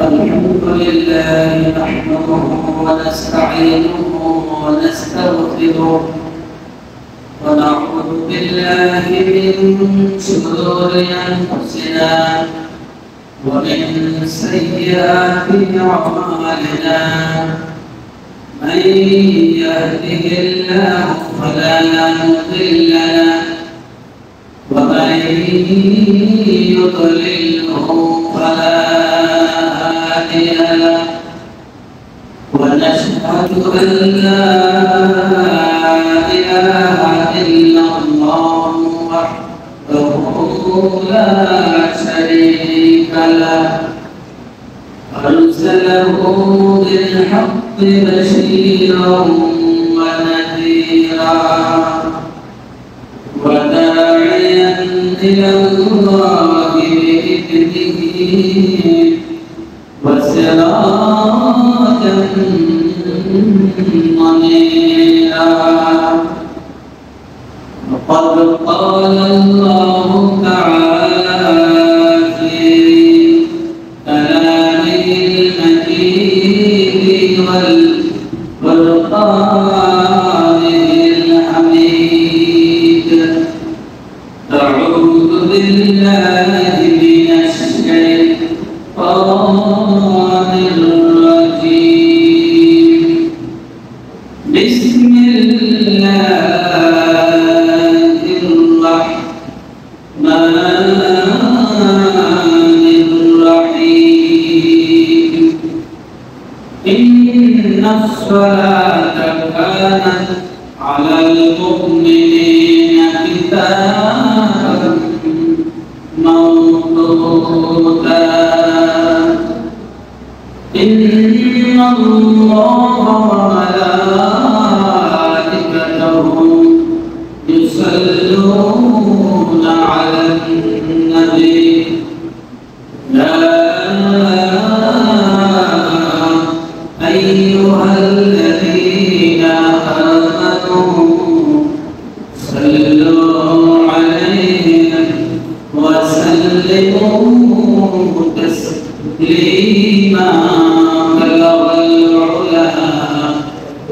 الحمد لله نحمده ونستعينه ونستغفره ونعوذ بالله من شرور أنفسنا ومن سيئات أعمالنا من يهده الله فلا مضل له ومن يضلله فلا هادي له ونشهد أن لا إله إلا الله وحده لا شريك له أرسله بالحق بشيرا ونذيرا وداعيا إلى الله بإذنه وسراجا منيرا وقد قال الله تعالى في كلامه المجيد والقرآنه الحميد أعوذ بالله من الشيطان الرجيم بسم الله الرحمن الرحيم إن الصلاة كانت على المؤمنين كتابا موقوتا إن الله وملائكته يصلون على النبي يا أيها الذين آمنوا صلوا عليه وسلموا تسليما بلغ العلا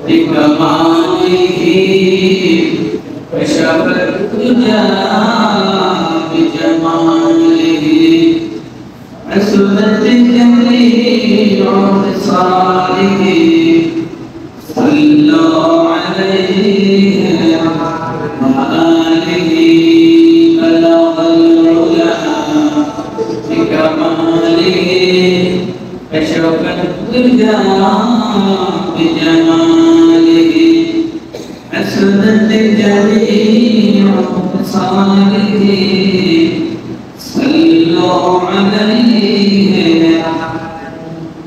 بكماله كشف الدجى بجماله عصمت جميع خصاله صلوا عليه وآله بلغ العلا بكماله كشف الدجى بجماله عصمت جميع خصاله صلوا عليه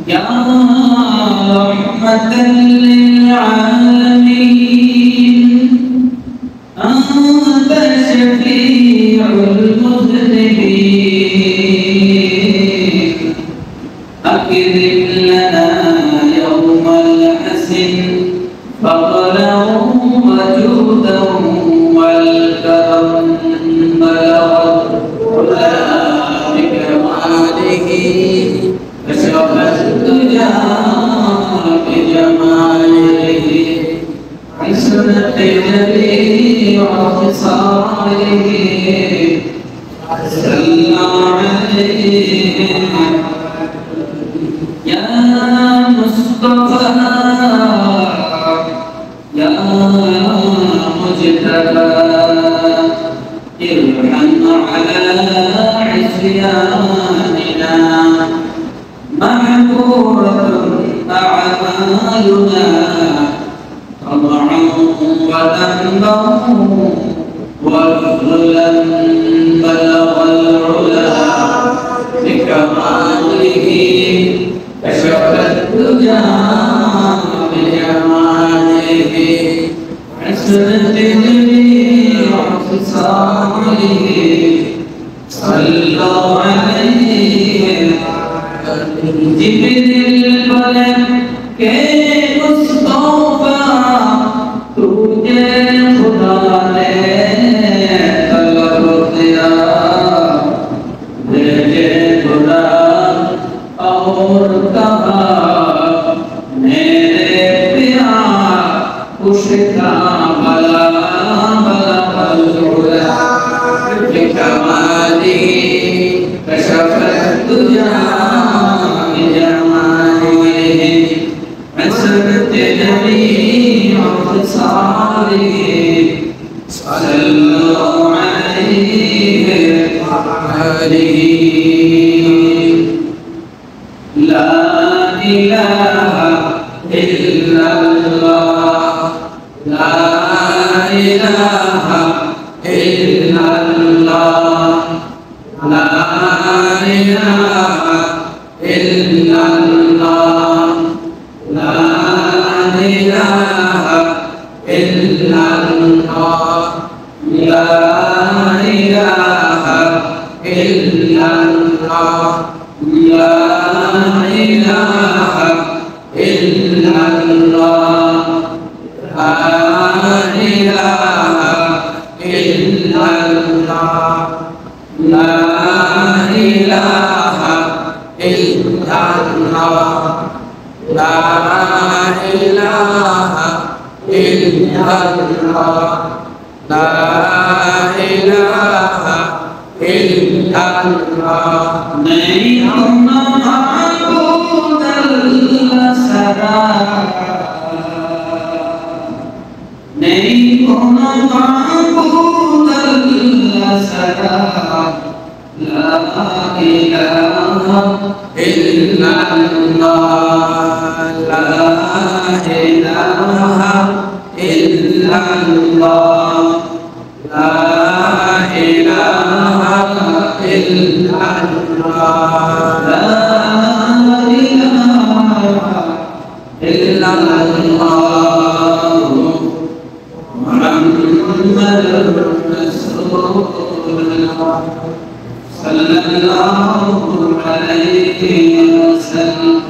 يا رحمة للعالمين أنت شفيع المذنبين أكرم لنا يوم الحسن فضلا وجودا والكرم بلغ العلا بكماله كشف الدجى بجماله حسنت جميع خصاله صلى عليه يا مصطفى يا مجتبى ارحم على عصياننا محبورة أعمالنا طمعا وذنبا وظلما بلغ العلا بكماله كشف الدجى بجماله عصمت جميع خصاله صلوا عليه جبريل القلم के मुस्तफा तुझे खुदा ने तलब किया भेजे खुदा और मेरे प्यार उसका भला भला बलुरा कमाली कशफत तुझा जमाने असरत जमी और सारी सल्लल्लाहु अलैहि ला इलाहा इल्लल्लाह ला इलाहा इल्लल्लाह ला इलाहा इल्लल्लाह ला इलाहा इल्लल्लाह ला इलाहा इल्लल्लाह ला इलाहा इल्लल्लाह ला इलाहा इल्लल्लाह ला इलाहा इल्लल्लाह ला इलाहा इल्लल्लाह ला इलाहा इल्लल्लाह नहीं माबूद अल्लाह सदा नहीं माबूद अल्लाह सदा ला इलाहा इल्लल्लाह ला इलाहा इल्लल्लाह ला इलाहा इल्लल्लाह ला इलाहा इल्लल्लाह मुहम्मदुर रसूलुल्लाह सल्लल्लाहु अलैहि वसल्लम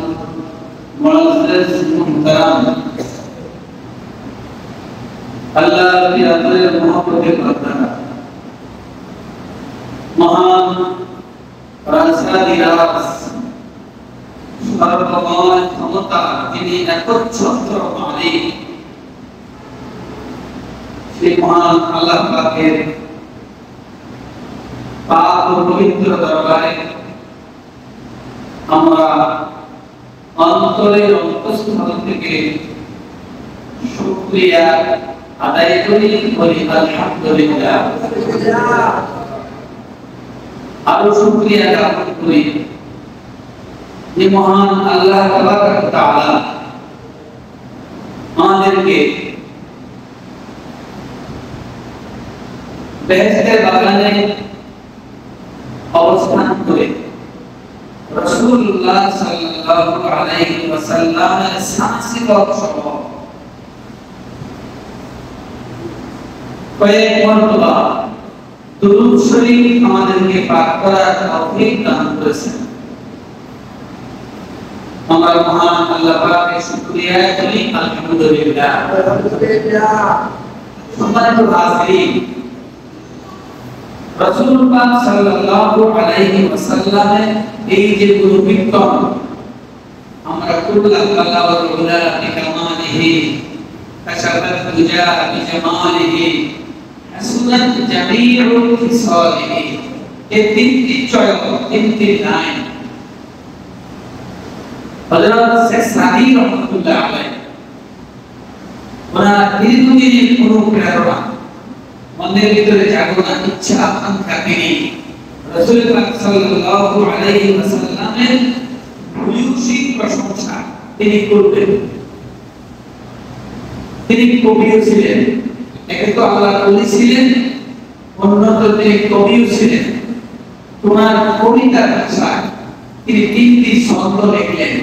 मुअज़्ज़ज़ मुहतरम अल्लाह की अज़ीज़ मोहब्बत के बरकत महान রাজরাজ সর্বময় ক্ষমতা যিনি একচ্ছত্র মালিক সেই মহান আল্লাহ পাকের পাক ও পবিত্র দরবারে আমরা অন্তরের অন্তঃস্থল থেকে শুকরিয়া আদায় করি আলহামদুলিল্লাহ আরো শুকরিয়া জ্ঞাপন করি যে মহান আল্লাহ তাআলা আমাদেরকে বেহেশতের বাগানে অবস্থান করে রাসূলুল্লাহ সাল্লাল্লাহু আলাইহি ওয়াসাল্লামের শান-সিফত সহ কয়েক মর্তবা দুরূদ শরীফ আমাদেরকে পাঠ করার তৌফিক দান করেছেন। আমরা মহান আল্লাহ পাকের শুকরিয়া করি আলহামদুলিল্লাহ। সম্মানিত হাজিরিন, রাসূলুল্লাহ সাল্লাল্লাহু আলাইহি ওয়াসাল্লামের এই যে গুরু কীর্তন আমরা করলাম আল্লাহ ওয়া বিকামালিহি কাশাফাত দুজা বিজামালিহি হাসনাত জামিউ খিসালিহি, এই তিনটি চয়ন, তিনটি লাইন হযরত শেখ সাদী রাহমাতুল্লাহ আলাইহি ওনার দীর্ঘদিনের অনুপ্রেরণা মনের ভিতরে জাগরণ ইচ্ছা আকাঙ্ক্ষা তিনি রাসূল পাক সাল্লাল্লাহু আলাইহি ওয়াসাল্লামের ভূয়সী প্রশংসা তিনি করতেন। তিনি কবিও ছিলেন, একে তো আল্লাহ ওলি ছিলেন, অন্যত তিনি কবিও ছিলেন। ওনার কবিতার ভাষায় তিনি তিনটি ছন্দ লিখলেন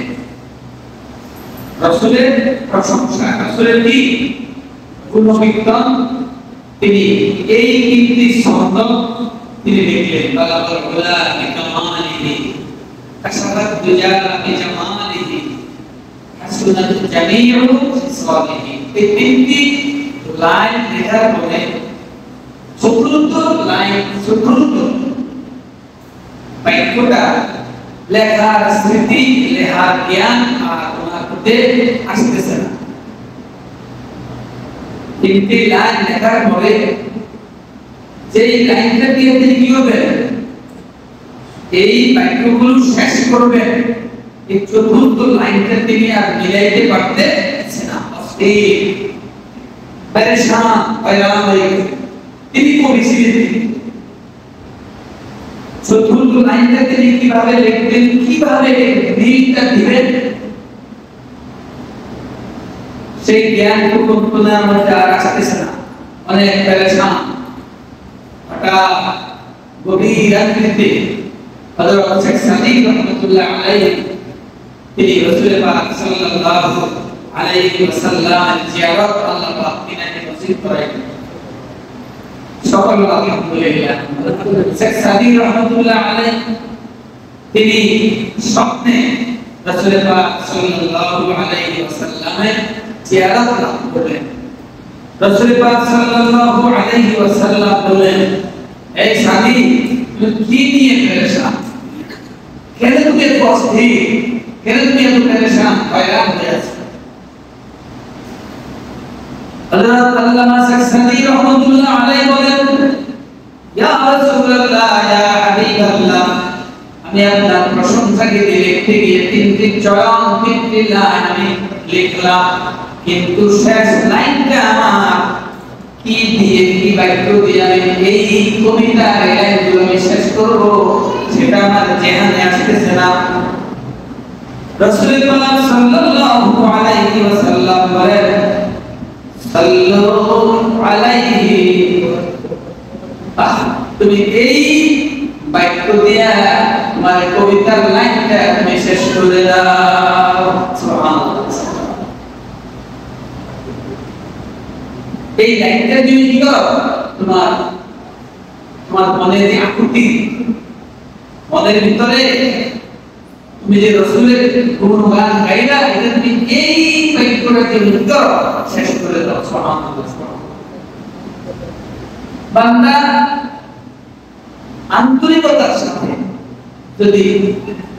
রাসূলের প্রশংসা, রাসূলের কি গুণকীর্তন, তিনি এই তিনটি ছন্দ তিনি লিখলেন। বালাগাল উলা বিকামালিহি কাশাফাত দুজা বিজামালিহি হাসনাত জামিউ খিসালিহি, এই তিনটি লাইন লেখার পরে চতুর্থ লাইন, চতুর্থ বাক্যটা লেখার স্মৃতি আর জ্ঞান আর ওনার মধ্যে আসতেছে না। তিনটি লাইন লেখার পরে যেই লাইনটা দিয়ে তিনি কি হবে, এই বাক্যগুলো শেষ করবেন, এই চতুর্থ লাইনটা তিনি আর মিলাইতে পারতেছেন না। অস্থির, পরেশান, হয়রান হয়ে গেছে। তিনি পরিচিত, চতুর্থ লাইনটা তিনি কিভাবে লিখবেন, কিভাবে দিকটা দিবেন, সেই জ্ঞান কোনার মধ্যে আর আসতেছে না। অনেক পরেশান, হঠাৎ গভীর রাত্রিতে হযরত শেখ সাদিক রহমাতুল্লাহ আলাইহি তিনি রাসূল পাক সাল্লাল্লাহু আলাইহি ওয়াসাল্লামের জিয়ারত আল্লাহ পাক তিনাকে নসিব করাইলেন। সকল আলহামদুলিল্লাহ। শেখ সাদিক রহমাতুল্লাহ আলাইহি তিনি স্বপ্নে রাসূল পাক সাল্লাল্লাহু আলাইহি ওয়াসাল্লামের জিয়ারত লাভ করলেন। রাসূল পাক সাল্লাল্লাহু আলাইহি ওয়াসাল্লাম বললেন, এই সাদিক, তুমি কি নিয়ে পরেশান? কেন তুমি এত অস্থির? কেন তুমি এত পরেশান, হয়রান হয়ে আছো? হযরত আল্লামা শেখ সাদিক রহমাতুল্লাহ আলাইহি বলেন, ইয়া রাসূলুল্লাহ, ইয়া হাবিবাল্লাহ, আমি আপনার প্রশংসাকে লিখতে গিয়ে তিনটি চরণ, তিনটি লাইন আমি লিখলাম, কিন্তু শেষ লাইনটা আমার কি দিয়ে, কি বাক্য দিয়ে আমি এই কবিতার লাইনগুলো আমি শেষ করব, সেটা আমার জেহানে আসতেছে না। রাসূল পাক সাল্লাল্লাহু আলাইহি ওয়াসাল্লাম বলেন, সাল্লু আলাইহি, তুমি এই বাক্য দিয়া তোমার কবিতার লাইনটা তুমি শেষ করে দাও। সুবহানাল্লাহ। এই লাইনটা তুমি কি করো, তোমার মনে যে আকুতি, মনের ভিতরে তুমি যে রাসূলের গুণগান গাইলা, এটা তুমি এই বাক্যটাকে উত্তর শেষ করে দাও। সুবহানাল্লাহ। বান্দা আন্তরিকতার সাথে যদি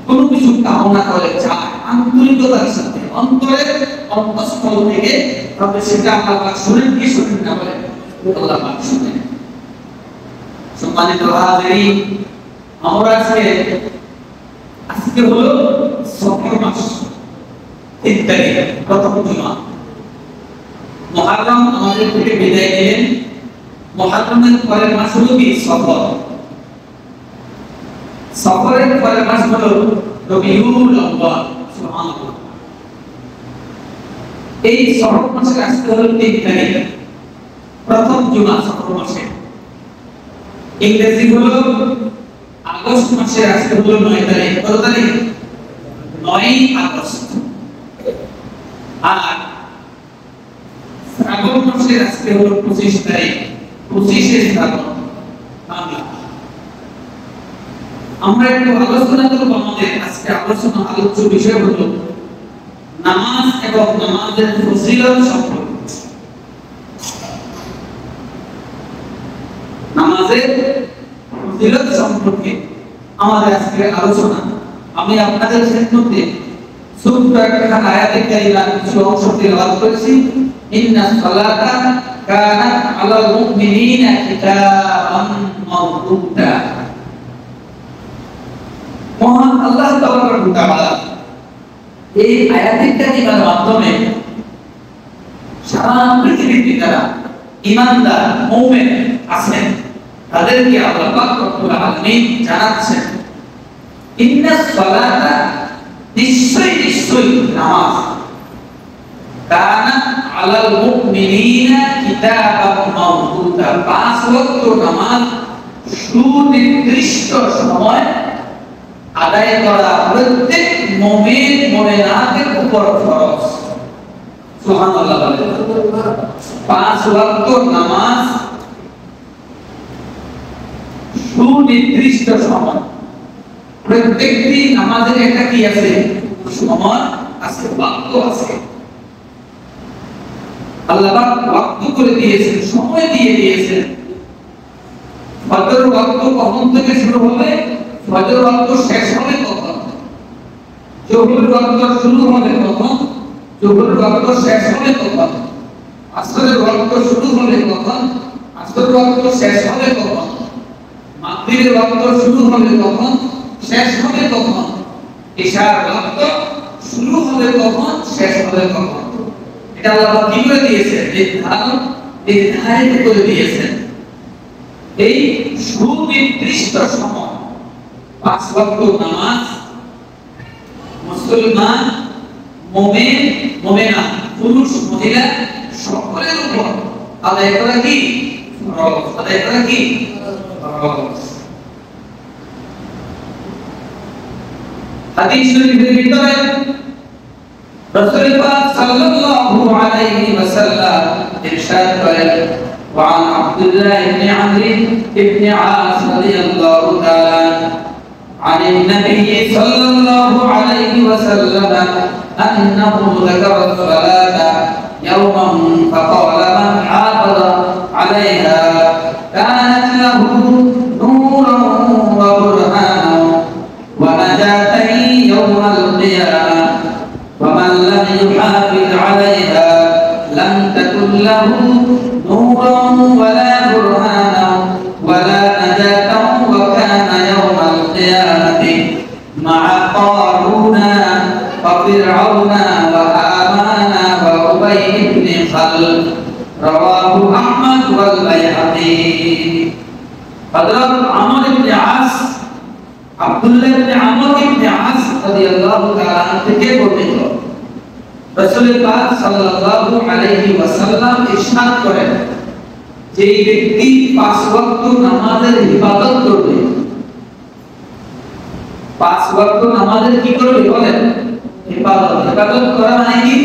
কোনো কিছু কামনা করে, চায়, আন্তরিকতার সাথে অন্তরের অন্তঃস্থল থেকে, তবে সেটা আল্লাহ পাক শুনেন কি শুনেন না বলে, আল্লাহ পাক শুনেন। সম্মানিত হাজিরিন, আমরা আজকে হলো সফর মাস, 3 তারিখ, প্রথম জুমা। মুহররম আমাদের থেকে বিদায় নিলেন। মুহররমের পরের মাস হলো কি সফর। সফরের পরের মাস হলো রবিউল আউয়াল। সুবহানাল্লাহ। এই সফর মাসের আজকে হলো 3 তারিখ, প্রথম জুমা সফর মাসে। ইংরেজি হলো আগস্ট মাসের আজকে হলো 9 তারিখ। কত তারিখ? 9 আগস্ট। আর শ্রাবণ মাসের আজকে হলো 25 তারিখ, 25শে শ্রাবণ বাংলা। আমরা একটু আলোচনা করব। আমাদের আজকে আলোচ্য বিষয় হলো নামাজ এবং নামাজের ফজিলত সম্পর্কে। নামাজের ফজিলত সম্পর্কে আমাদের আজকে আলোচনা। আমি আপনাদের খেদমতে ছোট্ট একটা আয়াতে কারিমা কিছু অংশ তেলাওয়াত করেছি। ইন্নাস সালাতা কানাত আলাল মুমিনিনা কিতাবান মাওকুতা। মহান আল্লাহ তাআলা এই আয়াতে কারিমার মাধ্যমে সারা পৃথিবীতে যারা ঈমানদার মুমিন আছেন তাদেরকে আল্লাহ পাক রব্বুল আলামিন জানাচ্ছেন, ইন্নাস সালাতা, নিশ্চয়ই নামাজ, কানাত আলাল মুমিনিনা কিতাবান মাওকুতা, 5 ওয়াক্ত নামাজ সুনির্দিষ্ট সময় আদায় করা প্রত্যেক মুমিন মুমিনাতের উপর ফরজ। সুবহানাল্লাহ। 5 ওয়াক্ত নামাজ সুনির্দিষ্ট সময়। প্রত্যেকটি নামাজের একটা কি আছে? সময় আছে, ওয়াক্ত আছে। আল্লাহ পাক ওয়াক্ত করে দিয়েছেন, সময় দিয়ে দিয়েছেন। ফজর ওয়াক্ত কখন থেকে শুরু হবে, ফজর ওয়াক্ত শেষ হবে কখন, জোহর ওয়াক্ত শুরু হবে কখন, জোহর ওয়াক্ত শেষ হবে কখন, আসরের ওয়াক্ত শুরু হবে কখন, আসরের ওয়াক্ত শেষ হবে কখন, মাগরিবের ওয়াক্ত শুরু হবে কখন, শেষ হবে কখন, ইশার ওয়াক্ত শুরু হবে কখন, শেষ হবে কখন। এটা আল্লাহ কি করে দিয়েছেন? নির্ধারিত করে দিয়েছেন। এই সুনির্দিষ্ট সময় 5 ওয়াক্ত নামাজ মুসলমান মুমিন মুমিনা পুরুষ মহিলা সকলের উপর আদায় করা কি ফরজ, আদায় করা কি ফরজ। হাদিস শরীফের ভিতরে রাসূল পাক সাল্লাল্লাহু আলাইহি ওয়াসাল্লাম ইরশাদ করেন وعن عبد الله بن عمرو بن عاص رضي الله تعالى عن النبي صلى الله عليه وسلم أنه ذكر الصلاة يوما فقال من حافظ عليها كانت له نورا وبرهانا ونجاة يوم القيامة ومن لم يحافظ عليها لم تكن له نورا ولا برهانا ولا نجاة وكان يوم القيامة مع قارون وفرعون وهامان وأبي بن خلف رواه أحمد والبيهقي. حضرت عمرو بن عاص আব্দুল্লাহ ইবনে আমর ইবনে আস রাদিয়াল্লাহু তাআলা থেকে বর্ণিত রাসূল পাক সাল্লাল্লাহু আলাইহি ওয়াসাল্লাম ইরশাদ করেন যে ব্যক্তি 5 ওয়াক্ত নামাজের ইবাদত করবে, 5 ওয়াক্ত নামাজের কি করবে বলেন? ইবাদত। ইবাদত করা মানে কি?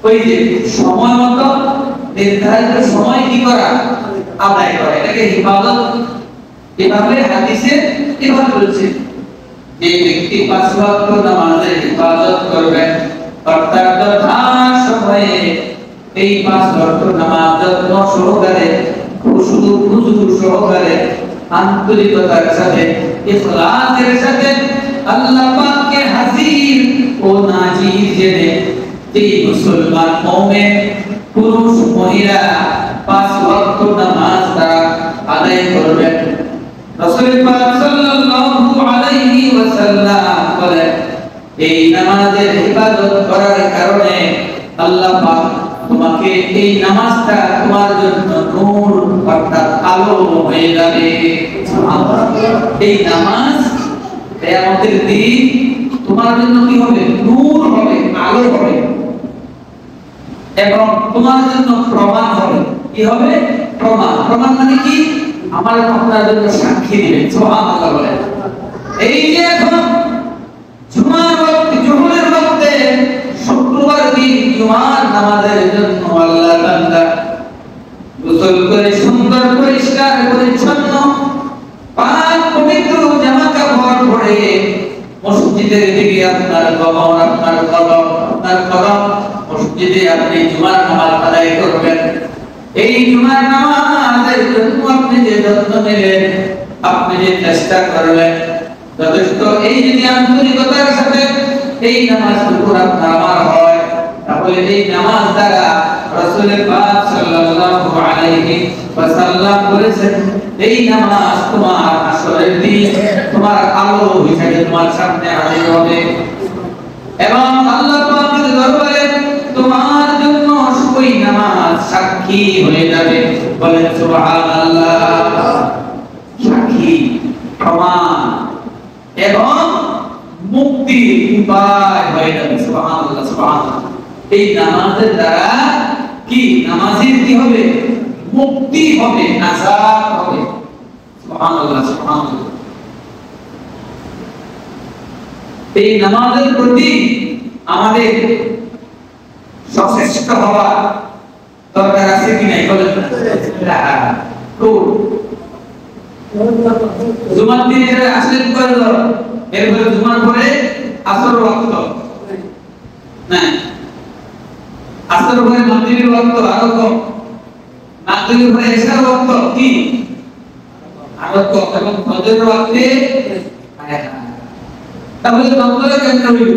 ওই যে সময় মতো নির্ধারিত সময় কি করা, আদায় করা, এটাকে ইবাদত। এভাবে হাদিসে এভাবে বলছে যে ব্যক্তি 5 ওয়াক্ত নামাজের ইবাদত করবেন অর্থাৎ যথা সময়ে এই 5 ওয়াক্ত নামাজ যত্ন সহকারে, খুশু সহকারে, আন্তরিকতার সাথে, ইখলাসের সাথে আল্লাহ পাককে হাজির ও নাজির জেনে এই মুসলমান মুমিন পুরুষ মহিলা 5 ওয়াক্ত নামাজ তারা আদায় করবেন। রাসূল পাক সাল্লাল্লাহু আলাইহি ওয়াসাল্লাম বলেন এই নামাজের ইবাদত করার কারণে আল্লাহ পাক তোমাকে এই নামাজটা তোমার জন্য নূর অর্থাৎ আলো হয়ে যাবে। সুবহানাল্লাহ। এই নামাজ কিয়ামতের দিন তোমার জন্য কি হবে? নূর হবে, আলো হবে এবং তোমার জন্য প্রমাণ হবে। কি হবে? প্রমাণ। প্রমাণ মানে কি? আমার আপনার জন্য সাক্ষী দিবে। সুবহানাল্লাহ বলেন। এই যে এখন জুমার ওয়াক্তে, জোহরের ওয়াক্তে, শুক্রবার দিন জুমার নামাজের জন্য আল্লাহ বান্দা গোসল করে সুন্দর পরিষ্কার পরিচ্ছন্ন পাক পবিত্র জামা কাপড় পরে মসজিদের দিকে আপনার গমন, আপনার কদম মসজিদে আপনি জুমার নামাজ আদায় করবেন। এই জুমার নামাজের জন্য আপনি যে যত্ন নেবেন, আপনি যে চেষ্টা করবেন যথেষ্ট, এই যদি আন্তরিকতার সাথে এই নামাজটুকু আপনার আমার হয়, তাহলে এই নামাজ দ্বারা রাসূল পাক সাল্লাল্লাহু আলাইহি ওয়াসাল্লাম বলেছেন এই নামাজ তোমার আসরের দিন তোমার আলো হিসেবে তোমার সামনে হাজির হবে এবং আল্লাহ পাকের দরবারে তোমার জন্য ওই নামাজ সাক্ষী হয়ে যাবে। বলেন সুবহানাল্লাহ। সাক্ষী, প্রমাণ এবং মুক্তি উপায় হয়ে যাবে। সুবহানাল্লাহ, সুবহানাল্লাহ। এই নামাজের দ্বারা কি নামাজের কি হবে? মুক্তি হবে, নাজাত হবে। সুবহানাল্লাহ, সুবহানাল্লাহ। এই নামাজের প্রতি আমাদের সচেষ্ট হওয়া দরকার আছে কি নাই বলেন? তো জুমার দিনে যারা আসলেন করল, এরপরে জুমার পরে আসর ওয়াক্ত না, আসর পরে মাগরিবের ওয়াক্ত আরো কম, মাগরিবের পরে এশার ওয়াক্ত কি আরো কম এবং ফজরের ওয়াক্তে তাহলে দ্বন্দ্বটা কেমন হইল?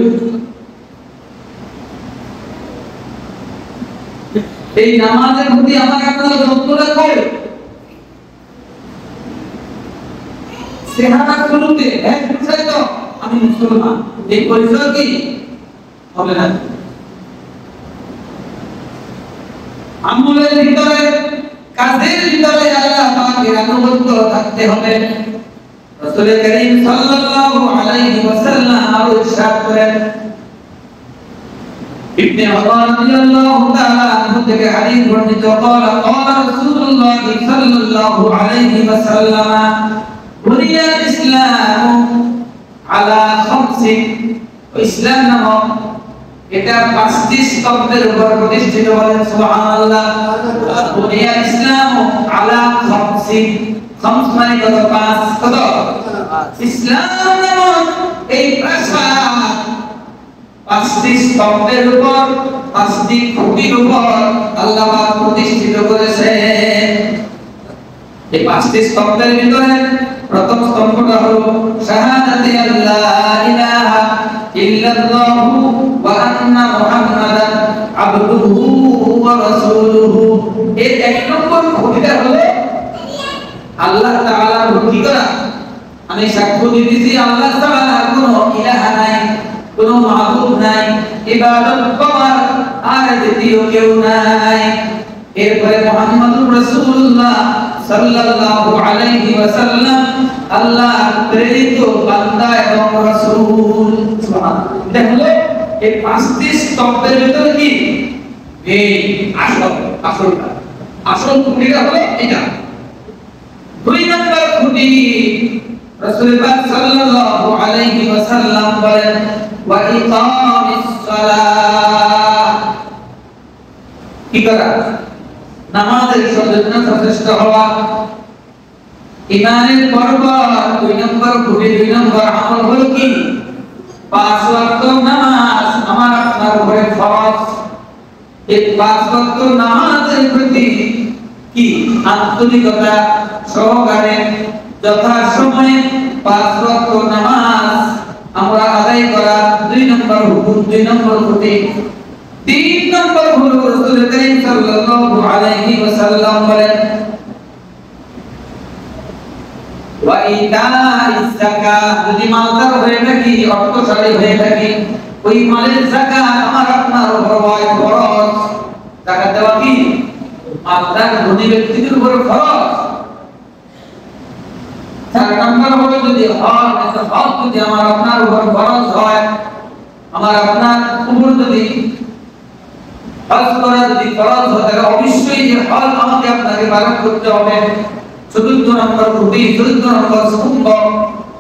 এই নামাজের প্রতি আমার আপনার দ্বন্দ্বটা কই? সেহারা শুরুতে এক বুঝাই তো আমি মুসলমান, এই পরিচয় কি হবে না। আমলের ভিতরে, কাজের ভিতরে আল্লাহ পাকের আনুগত্য থাকতে হবে। রাসূল করিম সাল্লাল্লাহু আলাইহি ওয়াসাল্লাম আরো ইরশাদ করেন, ইবনে ওমর রাদিয়াল্লাহু তাআলা আনহু থেকে হাদিস বর্ণিত, قال قال رسول الله সাল্লাল্লাহু আলাইহি ওয়াসাল্লাম, বুনিয়া ইসলামু আলা খামসিন, ইসলাম নামক এটা 5টি স্তম্ভের উপর প্রতিষ্ঠিত, বলেন সুবহানাল্লাহ। বুনিয়া ইসলামু আলা খামসিন, খামস মানে কত? 5। কত? ইসলাম নামক এই প্রাসাদ 5টি স্তম্ভের উপর, 5টি খুঁটির উপর আল্লাহ পাক প্রতিষ্ঠিত করেছেন। এই 5টি স্তম্ভের ভিতরে প্রথম স্তম্ভটা হলো শাহাদাতি আল্লা ইলাহা ইল্লাল্লাহু ওয়া আন্না মুহাম্মাদান আবদুহু ওয়া রাসূলুহু। এর 1 নম্বর খুঁটিটা হলো আল্লাহ তাআলার ভক্তি করা। আমি সাক্ষ্য দিতেছি আল্লাহ ছাড়া কোনো ইলাহা নাই, কোনো মাবুদ নাই, ইবাদত করার আর দ্বিতীয় কেউ নাই। এরপরে মুহাম্মদুর রাসূলুল্লাহ সাল্লাল্লাহু আলাইহি ওয়াসাল্লাম আল্লাহর প্রেরিত বান্দা এবং রাসূল। সুবহানাল্লাহ। এটা হলো এই 5টি স্তম্ভের ভিতরে কি এই আসল খুঁটিটা হলো এটা। 2 নম্বর খুঁটি রাসূল পাক সাল্লাল্লাহু আলাইহি ওয়াসাল্লাম বলেন, ওয়া ইকামিস সালাহ, কি করা? নামাজের জন্য সচেষ্ট হওয়া। ইমানের পর্ব 2 নম্বর খুঁটি, 2 নম্বর আমল হলো কি? 5 ওয়াক্ত নামাজ আমার আপনার উপরে ফরজ। এই 5 ওয়াক্ত নামাজের প্রতি কি আন্তরিকতা সহকারে যথাসময়ে 5 ওয়াক্ত নামাজ আমরা আদায় করা 2 নম্বর হুকুম, 2 নম্বর খুঁটি। 3 নম্বর হলো রাসূল করিম সাল্লাল্লাহু আলাইহি ওয়াসাল্লাম বলেন, ওয়া ইতাইজ যাকাত, যদি মালদার হয়ে থাকি, অর্থশালী হয়ে থাকি, ওই মালের যাকাত আমার আপনার উপর হয় ফরজ। যাকাত দেওয়া কি মালদার ধনী ব্যক্তিদের উপর ফরজ। 4 নম্বর হলো যদি হজ, হজ যদি আমার আপনার উপর ফরজ হয়, আমার আপনার উপর যদি হজ করা যদি ফরজ হয়, তাহলে অবশ্যই যে হজ আমাকে আপনাকে পালন করতে হবে। 4 নম্বর খুঁটি, 4 নম্বর স্তম্ভ।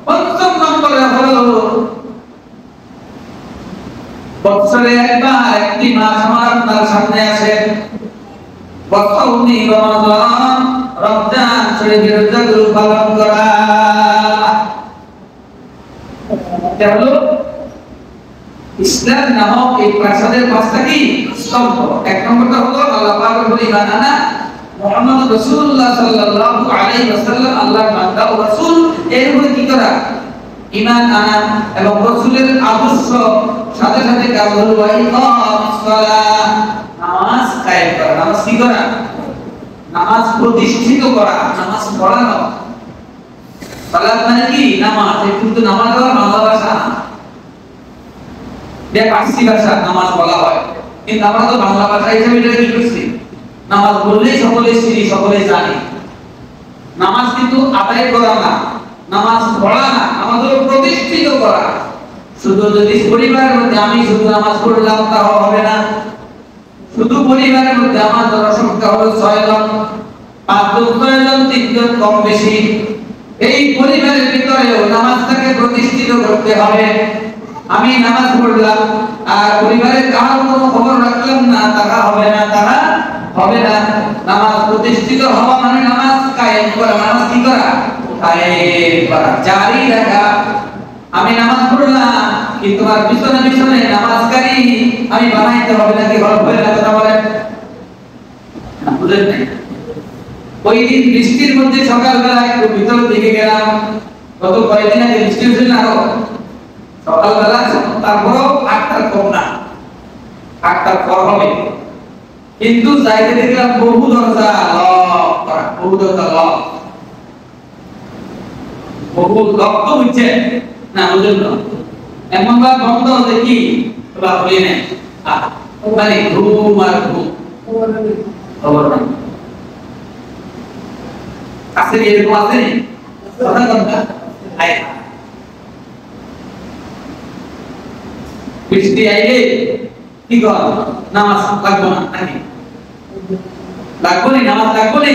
5ম নম্বরে হলো বছরে একবার একটি মাস আমার আপনার সামনে আসে, বছরনি রমাদান, রমজান শরীফের রোজাগুলো পালন করা। এটা হলো ইসলাম নামক এই প্রাসাদের 5টা কি স্তম্ভ। 1 নম্বরটা হলো আল্লাহ পাকের উপর ঈমান আনা, মুহাম্মদ রাসূলুল্লাহ সাল্লাল্লাহু আলাইহি ওয়াসাল্লাম আল্লাহর বান্দা ও রাসূল, এর উপরে কি করা? ঈমান আনা এবং রাসূলের আদর্শ সাথে সাথে কাজ হলো ইকামিস সালাহ, নামাজ কায়েম করা। নামাজ কি করা? নামাজ প্রতিষ্ঠিত করা, নামাজ পড়ানো। সালাত মানে কি? নামাজ। কিন্তু নামাজ হলো বাংলা ভাষা, এটা পার্সি ভাষা নামাজ বলা হয়, কিন্তু আমরা তো বাংলা ভাষা হিসেবে এটা কি করছি? নামাজ বললেই সকলে চিনি, সকলে জানি। নামাজ কিন্তু আদায় করা না, নামাজ পড়া না, নামাজ হলো প্রতিষ্ঠিত করা। শুধু যদি পরিবারের মধ্যে আমি শুধু নামাজ পড়লাম তা হবে না। শুধু পরিবারের মধ্যে আমার জনসংখ্যা হলো 6 জন, 5 জন 6 জন 3 জন কম বেশি, এই পরিবারের ভিতরেও নামাজটাকে প্রতিষ্ঠিত করতে হবে। আমি নামাজ পড়লাম আর পরিবারের কারো কোনো খবর রাখলাম না, তারা হবে না, তারা হবে না। নামাজ প্রতিষ্ঠিত হওয়া মানে নামাজ কায়েম করা। নামাজ কি করা? কায়েম করা, জারি রাখা। আমি নামাজ পড়লাম কিন্তু আর পিছনে পিছনে নামাজকারী আমি বানাইতে হবে নাকি? হবে না, কথা বলেন না, বুঝেন নাই? ওই দিন বৃষ্টির মধ্যে সকালবেলা একটু ভিতর দিকে গেলাম, গত কয়েকদিন আগে বৃষ্টি হয়েছিল, আরো সকালবেলা তারপরও 8টার কম না, 8টার পর হবে। কিন্তু যাইতে দেখলাম বহু দরজা লক করা, বহু দরজা লক, বহু লক তো হচ্ছে না, বুঝলেন না? এমন ভাবে বন্ধ দেখি খোলা হয়ে নেই, মানে ঘুম আর ঘুম, খবর নাই। কাছে এরকম আছে কথা কথা আয় বৃষ্টি আইলে কি কর, নামাজ লাগবো না নাকি? লাগবো না, নামাজ লাগবো না।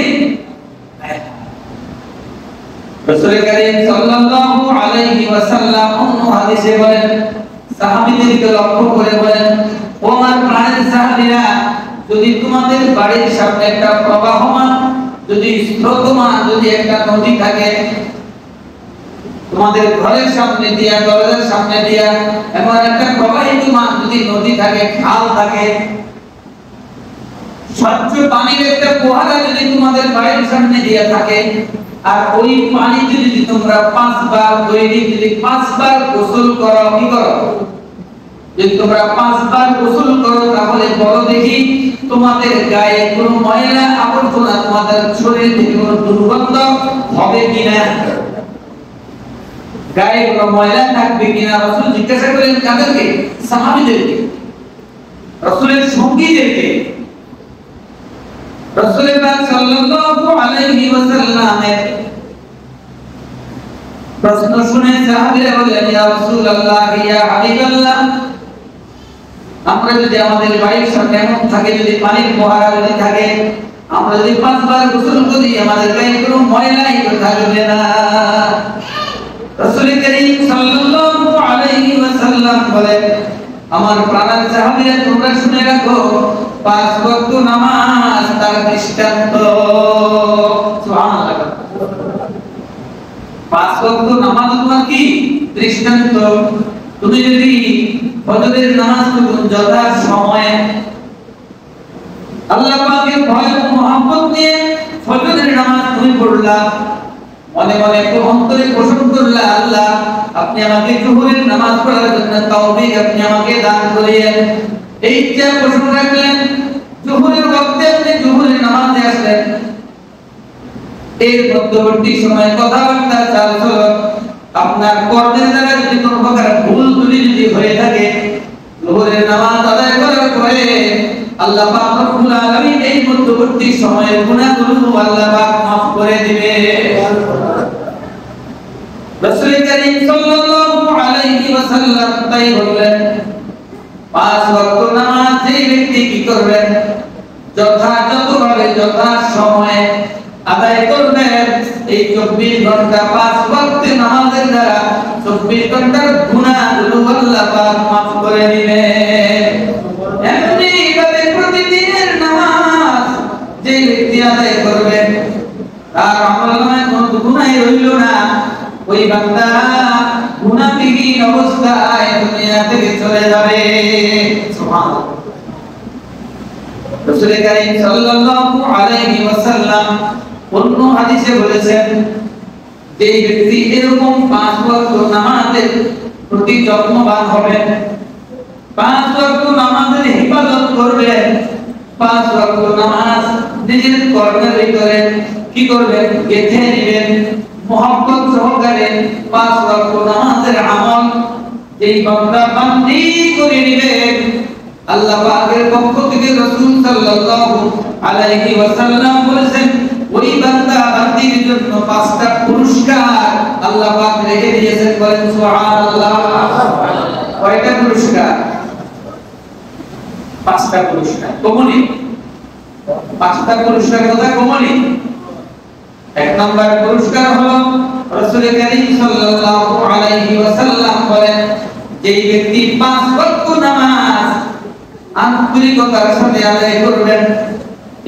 রাসূল কারীম সাল্লাল্লাহু আলাইহি ওয়াসাল্লাম অন্য হাদিসে বলেন, সাহাবীদেরকে লক্ষ্য করে বলেন, ও আমার প্রাণের সাহাবীরা, যদি তোমাদের বাড়ির সামনে একটা প্রবাহমান, যদি স্রোতমান যদি একটা নদী থাকে, তোমাদের ঘরের সামনে দিয়া, দরজার সামনে দিয়া এমন একটা প্রবাহিতমান যদি নদী থাকে, খাল থাকে, স্বচ্ছ পানির একটা ফোয়ারা যদি তোমাদের বাড়ির সামনে দিয়া থাকে, আর ওই পানিতে যদি তোমরা 5 বার দৈনিক যদি 5 বার গোসল করো, কি করো? যদি তোমরা 5 বার গোসল করো, তাহলে বলো দেখি তোমাদের গায়ে কোনো ময়লা আবর্জনা, তোমাদের শরীর থেকে কোনো দুর্গন্ধ হবে কিনা, গায়ে কোনো ময়লা থাকবে কিনা? রাসূল জিজ্ঞাসা করেন কাদেরকে? সাহাবীদেরকে, রাসূলের সঙ্গীদেরকে। রাসূল পাক সাল্লাল্লাহু আলাইহি ওয়াসাল্লামের প্রশ্ন শুনে সাহাবীরা বললেন, ইয়া রাসূলুল্লাহ, ইয়া হাবিবাল্লাহ, আমরা যদি আমাদের বাড়ির সামনে এমন থাকে, যদি পানির ফোয়ারা যদি থাকে, আমরা যদি 5 বার গোসল করি, আমাদের গায়ে কোনো ময়লাই থাকবে না। রাসূল কারীম সাল্লাল্লাহু আলাইহি ওয়াসাল্লাম বলেন, আমার প্রাণের সাহাবীরা, তোমরা শুনে রাখো, 5 ওয়াক্ত নামাজ তার দৃষ্টান্ত। সুবহানাল্লাহ। 5 ওয়াক্ত নামাজ তোমার কি দৃষ্টান্ত। তুমি যদি ফজরের নামাজ পড়ো যথা সময়ে, আল্লাহ পাকের ভয় ও মহব্বত নিয়ে ফজরের নামাজ তুমি পড়লা, মনে মনে অন্তরে পোষণ করলা, আল্লাহ আপনি আমাকে জোহরের নামাজ পড়ার জন্য তৌফিক আপনি আমাকে দান করিয়েন, এই ইচ্ছা পোষণ রাখলেন। জোহরের ওয়াক্তে আপনি জোহরের নামাজে আসলেন, এর মধ্যবর্তী সময়ে কথাবার্তা চালচলন, আপনার কর্মের দ্বারা যদি কোনো প্রকার ভুল ত্রুটি যদি হয়ে থাকে, জোহরের নামাজ আদায় করার পরে আল্লাহ পাক রব্বুল আলামিন এই মধ্যবর্তী সময়ের গুনাহগুলো আল্লাহ পাক মাফ করে দিবে। রাসূল কারীম সাল্লাল্লাহু আলাইহি ওয়াসাল্লাম তাই বললেন, 5 ওয়াক্ত নামাজ যে ব্যক্তি কি করবেন, যথাযথভাবে যথা সময়ে আদায় করবেন, এই 24 ঘন্টা 5 ওয়াক্ত নামাজের দ্বারা 24 ঘন্টার গুনাহগুলো আল্লাহ পাক মাফ করে দিবেন। এমনি ভাবে প্রতিদিনের নামাজ যে ব্যক্তি আদায় করবেন, তার আমলনামায় কোনো গুনাহ রইল না, ওই বান্দা গুনাহবিহীন অবস্থায় দুনিয়া থেকে চলে যাবে। সুবহানাল্লাহ। রাসূল কারীম সাল্লাল্লাহু আলাইহি ওয়াসাল্লাম অন্য হাদিসে বলেছেন, যে ব্যক্তি এরকম 5 ওয়াক্ত নামাজের প্রতি যত্নবান হবে, 5 ওয়াক্ত নামাজের হিফাজত করবে, 5 ওয়াক্ত নামাজ নিজের কর্মের ভিতরে কি করবেন, গেঁথে নেবেন, মহব্বত সহকারে 5 ওয়াক্ত নামাজের আমল যেই বান্দা বান্দি করে নেবেন, আল্লাহ পাকের পক্ষ থেকে রাসূল সাল্লাল্লাহু আলাইহি ওয়াসাল্লাম বলেছেন, ওই বান্দা বান্দির জন্য 5টা পুরস্কার আল্লাহ পাক রেখে দিয়েছেন। বলেন সুবহানাল্লাহ। কয়টা পুরস্কার? 5টা পুরস্কার। কমনি 5টা পুরস্কার কথা কমনি। 1 নম্বর পুরস্কার হলো রাসূল কারীম সাল্লাল্লাহু আলাইহি ওয়াসাল্লাম বলেন, যেই ব্যক্তি 5 ওয়াক্ত নামাজ আন্তরিকতার সাথে আদায় করবেন,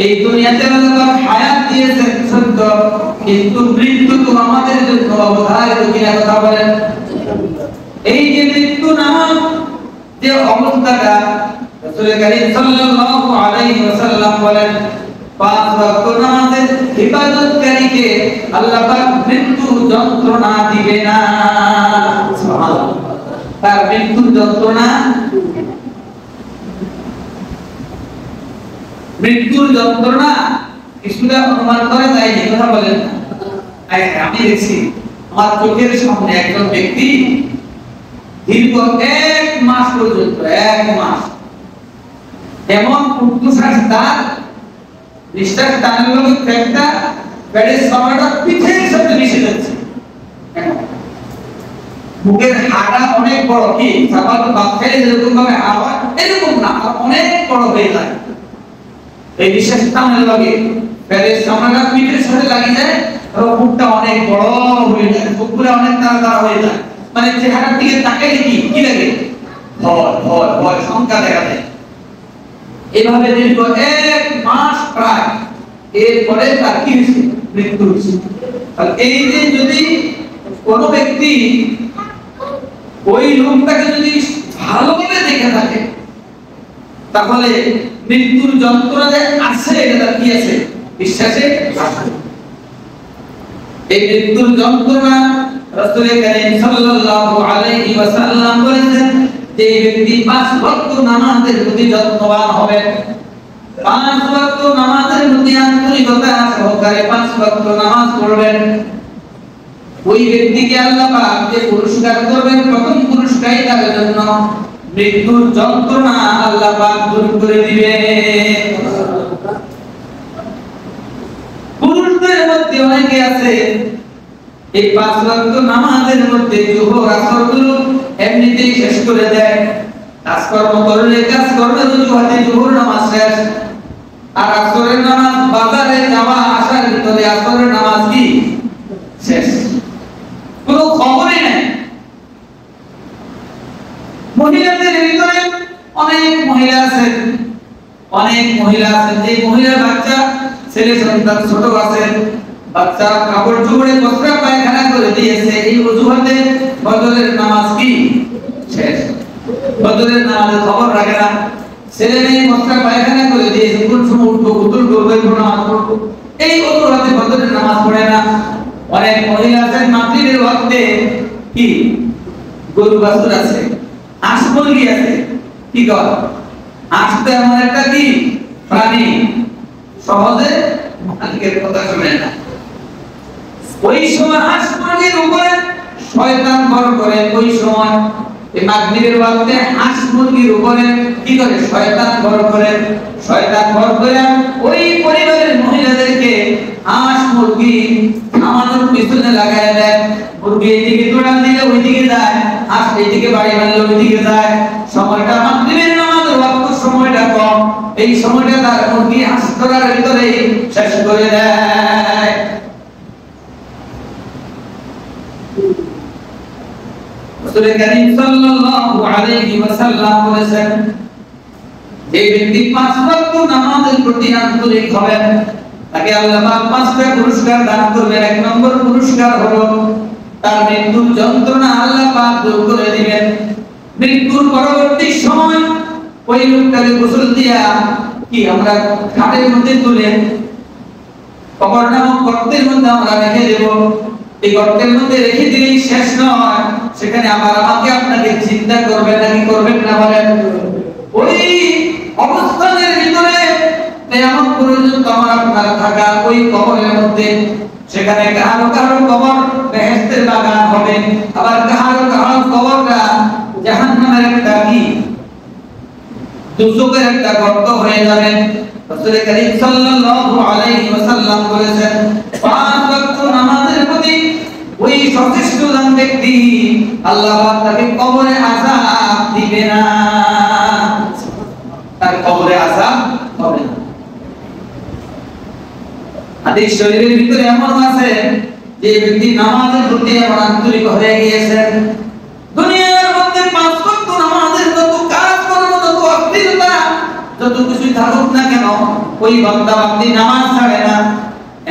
এই দুনিয়াতে আল্লাহ হায়াত দিয়েছেন সত্য, কিন্তু মৃত্যু তো আমাদের জন্য অবধারিত কিনা কথা বলেন। এই যে মৃত্যু নামক যে অবস্থাটা, রাসূল কারীম সাল্লাল্লাহু আলাইহি ওয়াসাল্লাম বলেন, 5 ওয়াক্ত নামাজের হিফাজতকারীকে আল্লাহ পাক মৃত্যু যন্ত্রণা দিবে না। সুবহানাল্লাহ। তার মৃত্যুর যন্ত্রণা কিছুটা অনুমান করা যায়নি, কথা বলেন না? আমি দেখছি আমার চোখের সামনে একজন ব্যক্তি দীর্ঘ 1 মাস পর্যন্ত 1 মাস এমন উদ্দুশ্বাস তার নিঃশ্বাস টানার লগে একটা পেটের সময়টা পিঠের সাথে মিশে যাচ্ছে। মুখের হাড়া অনেক বড়, কি সাবাল বাচ্চাদের যেরকম ভাবে আওয়াজ এরকম না, অনেক বড় হয়ে যায়। এই নিঃশ্বাস টানার লগে পেটের সময়টা পিঠের সাথে লাগি যায়, আর মুখটা অনেক বড় হয়ে যায়, চোখগুলো অনেক তাড়াতাড়ি হয়ে যায়। মানে চেহারার দিকে তাকালে কি লাগে? ভয় ভয় ভয়, শঙ্কা দেখা যায়। এভাবে দীর্ঘ 1 মাস প্রায়, এরপরে তার কি হয়েছে? মৃত্যু হয়েছে। আর এই যে যদি কোন ব্যক্তি ওই লোকটাকে যদি ভালোভাবে দেখে থাকে, তাহলে মৃত্যুর যন্ত্রণা যে আছে এটা কি আছে? বিশ্বাসে আছে। এই মৃত্যুর যন্ত্রণা রাসূল কারীম সাল্লাল্লাহু আলাইহি ওয়াসাল্লাম বলেছেন যে ব্যক্তি 5 ওয়াক্ত নামাজের প্রতি যত্নবান হবে, 5 ওয়াক্ত নামাজের প্রতি আন্তরিকতা সহকারে 5 ওয়াক্ত নামাজ পড়বেন, ওই ব্যক্তিকে আল্লাহ পাক যে পুরস্কার করবেন, প্রথম পুরস্কারই তার জন্য মৃত্যুর যন্ত্রণা আল্লাহ পাক দূর করে দিবেন। পুরুষদের মধ্যে অনেকে আছে এই 5 ওয়াক্ত নামাজের মধ্যে যোহর আসর গুলো এমনিতেই শেষ করে দেয়, কাজকর্ম করলে কাজকর্মের অজুহাতে যোহর নামাজ শেষ, আর আসরের নামাজ বাজারে যাওয়া আসার ভিতরে আসরের নামাজ কি শেষ, কোনো খবরই নাই। মহিলাদের ভিতরে অনেক মহিলা আছেন যে মহিলা বাচ্চা ছেলে সন্তান ছোট আছেন, বাচ্চা কাপড় চোপড়ে বস্ত্র পায়খানা করে দিয়েছে, এই অজুহাতে ফজরের নামাজ কি শেষ, ফজরের নামাজের খবর রাখে না, ছেলে মেয়ে বস্ত্র পায়খানা করে দিয়েছে, কোন সময় উঠবো গোসল করবো নামাজ পড়বো, এই অজুহাতে ফজরের নামাজ পড়ে না। অনেক মহিলা আছেন মাগরিবের ওয়াক্তে কি গরু বাছুর আছে, হাঁস মুরগি আছে, কি কর হাঁস তো এমন একটা কি প্রাণী সহজে মালিকের কথা শুনে না, ওই সময় হাঁস মুরগির উপরে শয়তান ভর করে, ওই সময় এই মাগরিবের ওয়াক্তে হাঁস মুরগির উপরে কি করে শয়তান ভর করে ওই পরিবারের মহিলাদেরকে হাঁস মুরগি আমাদের পিছনে লাগায় দেয়, মুরগি এদিকে দৌড়ান দিলে ওইদিকে যায়, হাঁস এইদিকে বাড়ি বাঁধলে ওইদিকে যায়, সময়টা মাগরিবের নামাজের ওয়াক্ত সময়টা কম, এই সময়টা তার মুরগি হাঁস ধরার ভিতরে শেষ করে দেয়। রাসূল কারীম সাল্লাল্লাহু আলাইহি ওয়াসাল্লাম বলেছেন যে ব্যক্তি 5 ওয়াক্ত নামাজের প্রতি আন্তরিক হবেন, তাকে আল্লাহ পাক 5টা পুরস্কার দান করবেন। 1 নম্বর পুরস্কার হলো তার মৃত্যুর যন্ত্রণা আল্লাহ পাক দূর করে দিবেন। মৃত্যুর পরবর্তী সময় ওই লোকটাকে গোসল দিয়া কি আমরা খাটের মধ্যে তুলে কবর নামক গর্তের মধ্যে আমরা রেখে দেব। এই গর্তের মধ্যে রেখে দিলেই শেষ নয়, সেখানে আবার আমাকে আপনাকে চিন্তা করবেন নাকি করবেন না বলেন? ওই অবস্থানের ভিতরে কিয়ামত পর্যন্ত আমার আপনার থাকা ওই কবরের মধ্যে, সেখানে কারো কারো কবর বেহেশতের বাগান হবে, আবার কারো কারো কবরটা জাহান্নামের একটা কি দুজকের একটা গর্ত হয়ে যাবে। রাসূল কারীম সাল্লাল্লাহু আলাইহি ওয়াসাল্লাম বলেছেন 5 ওয়াক্ত নামাজের প্রতি ওই সচেষ্টন ব্যক্তি আল্লাহ পাক তাকে কবরে আযাব দিবে না, তার কবরে আযাব হবে না। হাদিস শরীফের ভিতরে এমন আছে যে ব্যক্তি নামাজের প্রতি এমন আন্তরিক হয়ে গিয়েছেন, দুনিয়ার মধ্যে 5 ওয়াক্ত নামাজের যত কাজ করার যত অস্থিরতা যত কিছু থাকুক না কেন, ওই বান্দা বান্দি নামাজ ছাড়ে না।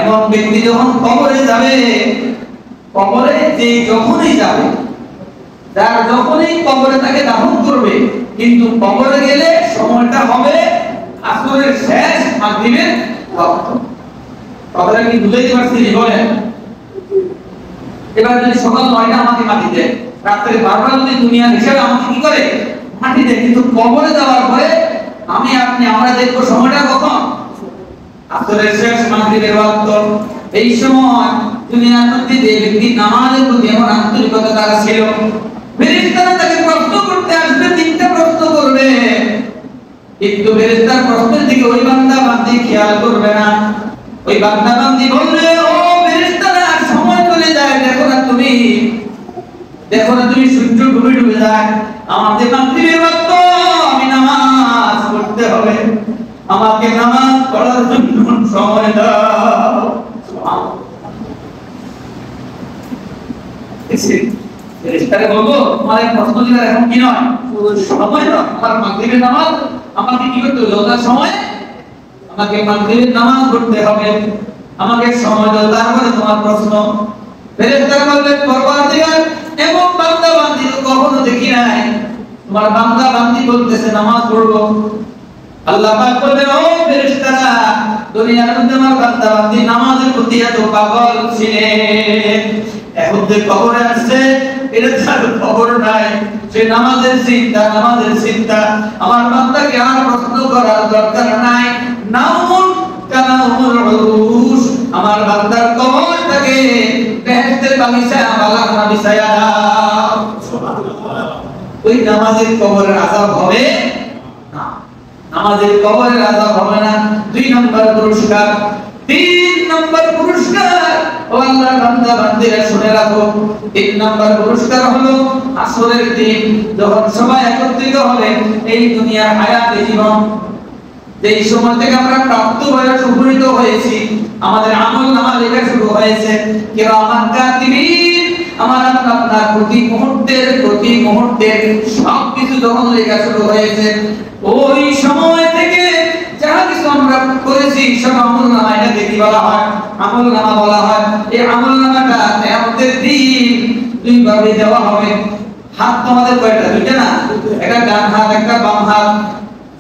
এমন ব্যক্তি যখন কবরে যাবে, কবরে যে যখনই যাবে, যার যখনই কবরে তাকে দাফন করবে, কিন্তু কবরে গেলে সময়টা হবে আসরের শেষ মাগরিবের ওয়াক্ত। কথাটা কি বুঝাইতে পারছি বলেন? এবার যদি সকাল 9টা আমাকে মাটি দেয়, রাত্রে 12টা যদি দুনিয়া হিসাবে আমাকে কি করে মাটিতে, কিন্তু কবরে যাওয়ার পরে আমি আপনি আমরা দেখবো সময়টা কখন আসরের শেষ মাগরিবের ওয়াক্ত। এই সময় দুনিয়ার মধ্যে যে ব্যক্তি নামাজের প্রতি এমন আন্তরিকতা তার ছিল, ফেরেশতারা তাকে প্রশ্ন করতে আসবে, তিনটা প্রশ্ন করবে, কিন্তু ফেরেশতার প্রশ্নের দিকে ওই বান্দা বান্দি খেয়াল করবে না। ওই বান্দা বান্দি বলবে, ও ফেরেশতারা সময় চলে যায়, দেখো না তুমি সূর্য ডুবে ডুবে যায়, আমাদের মাগরিবের ওয়াক্ত, আমি নামাজ পড়তে হবে, আমাকে নামাজ পড়ার জন্য সময় দাও। ফেরেশতারা বলবো, তোমার এই প্রশ্ন দিলে এখন কি নয়, সময় নয়, আমার মাগরিবের নামাজ আমাকে কি করতে হবে, ওটার সময় আমাকে মাগরিবের নামাজ পড়তে হবে, আমাকে সময় দাও, তারপরে তোমার প্রশ্ন। ফেরেশতারা বলবেন, পরওয়ারদিগার, এমন বান্দা বান্দি তো কখনো দেখি নাই, তোমার বান্দা বান্দি বলতেছে নামাজ পড়বো। আল্লাহ পাক বলবেন, ও ফেরেশতারা, দুনিয়ার মধ্যে আমার বান্দা বান্দি নামাজের প্রতি এত পাগল ছিলেন, এখন যে কবরে আসছে এটা তার খবর নাই, সে নামাজের চিন্তা, আমার বান্দাকে আর প্রশ্ন করার দরকার নাই। নাউমুন কানাউমুল উরুশ, আমার বান্দার কবরটাকে বেহেশতের বাগিচা বাগান বিছায়া দাও। সুবহানাল্লাহ। ওই নামাজের কবরের আযাব হবে না, নামাজের কবরের আযাব হবে না। 2 নম্বর পুরস্কার। 3 নম্বর পুরস্কার, ও আল্লাহর বান্দা বান্দিরা শুনে রাখো, 3 নম্বর পুরস্কার হলো আসরের দিন যখন সবাই একত্রিত হবে, এই দুনিয়ার হায়াতে জীবন, এই সময় থেকে আমরা প্রাপ্ত বয়স উপনীত হয়েছি, আমাদের আমলনামা লেখা শুরু হয়েছে, কিরামান কাতিবিন, আমার আপনার প্রতি মুহূর্তের সবকিছু যখন লেখা শুরু হয়েছে, ওই সময় থেকে যাহা কিছু আমরা করেছি সব আমলনামা, এটাকে কি বলা হয়, আমলনামা বলা হয়। এই আমলনামাটা কিয়ামতের দিন 2 ভাবে দেওয়া হবে। হাত তোমাদের কয়টা? 2টা না, একটা ডান হাত একটা বাম হাত।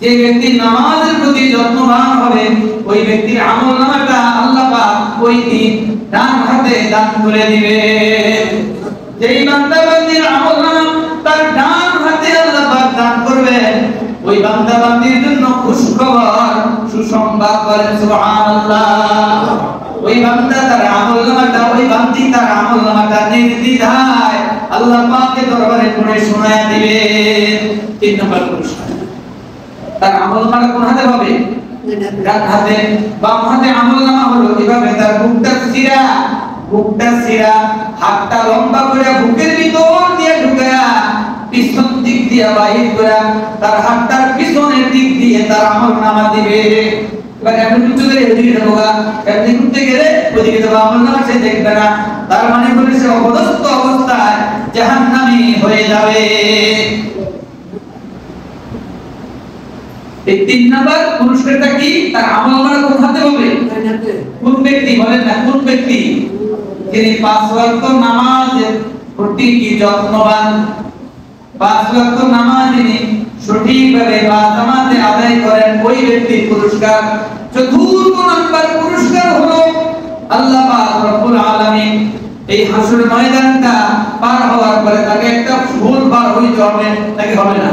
যে ব্যক্তি নামাজের প্রতি যত্নবান হবে, ওই ব্যক্তির আমলনামাটা আল্লাহ পাক ওই দিন ডান হাতে দান করে দিবে। যেই বান্দা বান্দির আমলনামা তার ডান হাতে আল্লাহ পাক দান করবে, ওই বান্দা বান্দির জন্য খুশখবর, সুসংবাদ, বলেন সুবহানাল্লাহ। ওই বান্দা তার আমলনামাটা, ওই বান্দি তার আমলনামাটা নির্দ্বিধায় আল্লাহ পাকের দরবারে পড়ে শোনায়া দিবে। 3 নম্বর পুরস্কার, তার আমলনামা কোন হাতে হবে? ডান হাতে। বাম হাতে আমলনামা হলো এভাবে, তার বুকটা সিরা, হাতটা লম্বা করে বুকের ভিতর দিয়ে ঢুকায়া পিছন দিক দিয়ে বাহির করে তার হাতটার পিছনের দিক দিয়ে তার আমলনামা দিবে। এবার এমন কিছু করে এদিকে ঢোকা, এমনি করতে গেলে ওদিকে তো আমলনামা সে দেখবে না, তার মানে হলো সে অবস্থ অবস্থায় জাহান্নামী হয়ে যাবে। এই 3 নাম্বার পুরস্কারটা কি? তার আমলনামা কোন হাতে হবে? কোন ব্যক্তি বলেন না, কোন ব্যক্তি? যিনি 5 ওয়াক্ত নামাজের প্রতি কি যত্নবান, 5 ওয়াক্ত নামাজ যিনি সঠিকভাবে বা জামাতে আদায় করেন, ওই ব্যক্তির পুরস্কার। 4 নাম্বার পুরস্কার হলো আল্লাহ পাক রব্বুল আলামিন এই হাসর ময়দানটা পার হওয়ার পরে তাকে একটা ফুল পার হইতে হবে, নাকি হবে না?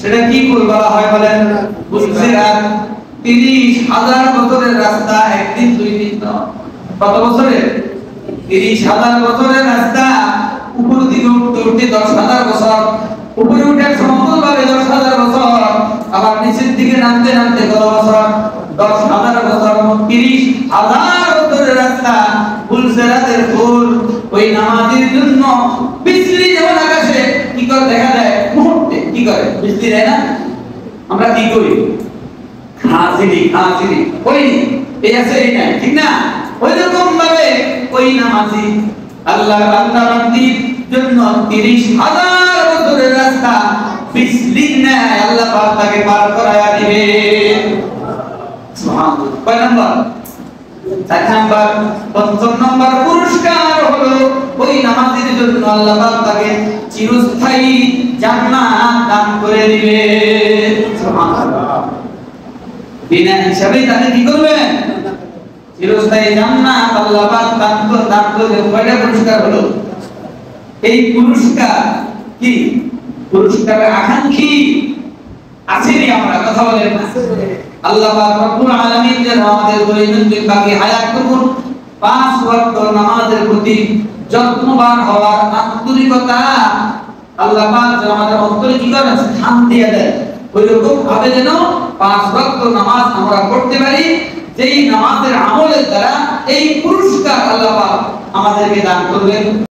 সেটা কি ফুল বলা হয় বলেন? বুসরাত। 30,000 বছরের রাস্তা, একদিন 2 দিন নয়। কত বছরের? 30,000 বছরের রাস্তা। উপর দিকে উঠতে 10,000 বছর, উপরে উঠে সমতলভাবে 10,000 বছর, আবার নিচের দিকে নামতে কত বছর? 10,000 বছর। 30,000 বছরের রাস্তা বুলসিরাতের ফুল। ওই নামাজের জন্য বিজলি যেমন আকাশে কি করে দেখা যায় মুহূর্তে, কি করে বিজলি দেয় না? আমরা কি করি? হাজিরি ওই এই আছে এই নাই, ঠিক না? ওই রকম ভাবে ওই নামাজি আল্লাহর বান্দা বান্দির জন্য 30,000 বছরের রাস্তা বিজলি নেয় আল্লাহ পাক তাকে পার করায়া দিবে। সুবহানাল্লাহ। কয় নাম্বার? 4 নাম্বার। 5 নাম্বার পুরস্কার হলো ওই নামাজের জন্য আল্লাহ পাক তাকে চিরস্থায়ী জান্নাত দান করে দিবে। সুবহানাল্লাহ। বিনা হিসাবে তাকে কি করবেন? চিরস্থায়ী জান্নাত আল্লাহ পাক দান করে। কয়টা পুরস্কার হলো? এই পুরস্কার কি পুরস্কারের আকাঙ্ক্ষী আসেনি? আমরা কথা বলেন না? আল্লাহ পাক রব্বুল আলামিন যেন আমাদের দৈনন্দিন বাকি হায়াতটুকু 5 ওয়াক্ত নামাজের প্রতি যত্নবান হওয়ার আন্তরিকতা আল্লাহ পাক যেন আমাদের অন্তরে কি করে স্থান দিয়ে দেয়, ওইরকম ভাবে যেন 5 ওয়াক্ত নামাজ আমরা পড়তে পারি, যেই নামাজের আমলের দ্বারা এই পুরস্কার আল্লাহ পাক আমাদেরকে দান করবেন।